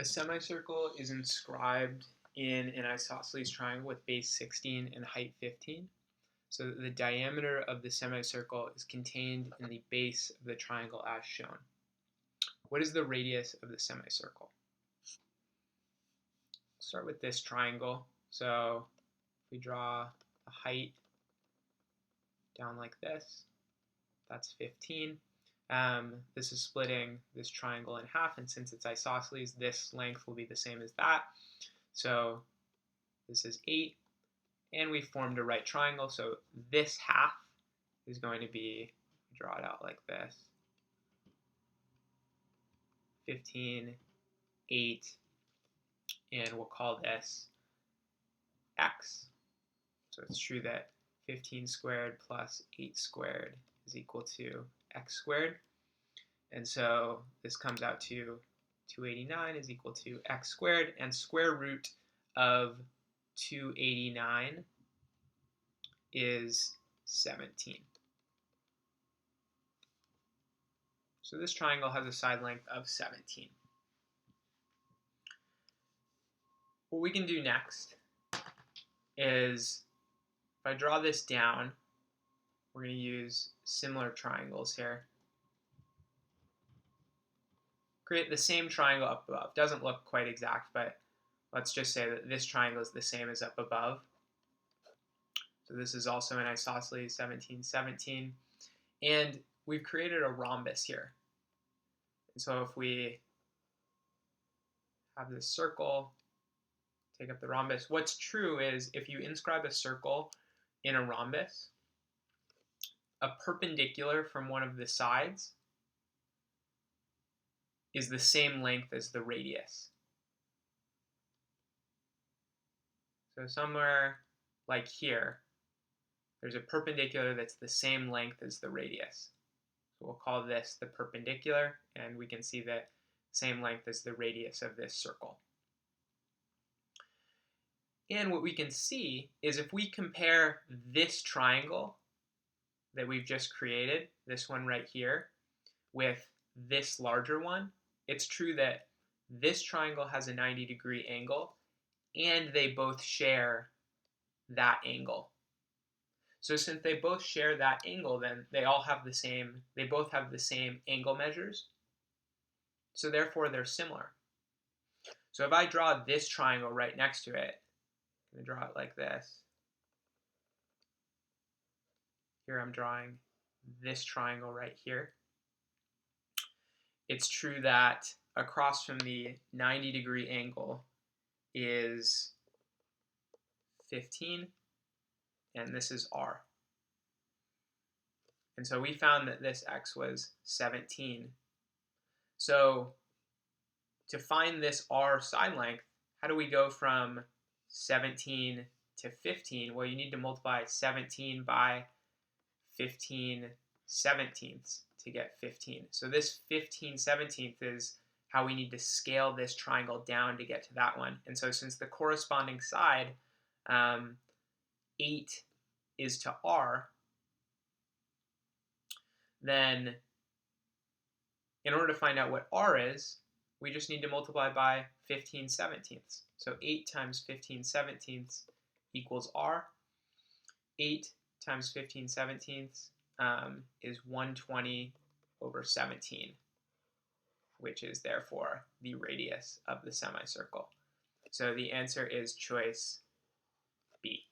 A semicircle is inscribed in an isosceles triangle with base 16 and height 15. So the diameter of the semicircle is contained in the base of the triangle as shown. What is the radius of the semicircle? Start with this triangle. So if we draw the height down like this, that's 15. This is splitting this triangle in half, and since it's isosceles, this length will be the same as that. So this is 8, and we formed a right triangle, so this half is going to be, draw it out like this, 15, 8, and we'll call this x. So it's true that 15 squared plus 8 squared is equal to x squared. And so this comes out to 289 is equal to x squared, and square root of 289 is 17. So this triangle has a side length of 17. What we can do next is, if I draw this down, we're going to use similar triangles here. Create the same triangle up above. Doesn't look quite exact, but let's just say that this triangle is the same as up above. So this is also an isosceles 17, 17. And we've created a rhombus here. And so if we have this circle, take up the rhombus, what's true is if you inscribe a circle in a rhombus, a perpendicular from one of the sides is the same length as the radius. So somewhere like here, there's a perpendicular that's the same length as the radius. So we'll call this the perpendicular, and we can see that same length as the radius of this circle. And what we can see is if we compare this triangle that we've just created, this one right here, with this larger one, it's true that this triangle has a 90-degree angle, and they both share that angle. So since they both share that angle, then they both have the same angle measures. So therefore they're similar. So if I draw this triangle right next to it, I'm going to draw it like this. Here I'm drawing this triangle right here. It's true that across from the 90-degree angle is 15, and this is r. And so we found that this x was 17. So to find this r side length, how do we go from 17 to 15? Well, you need to multiply 17 by 15 seventeenths to get 15. So this 15 17th is how we need to scale this triangle down to get to that one. And so since the corresponding side, 8 is to r, then in order to find out what r is, we just need to multiply by 15 seventeenths. So 8 times 15 seventeenths equals r. 8 times 15 seventeenths is 120 over 17, which is therefore the radius of the semicircle. So the answer is choice B.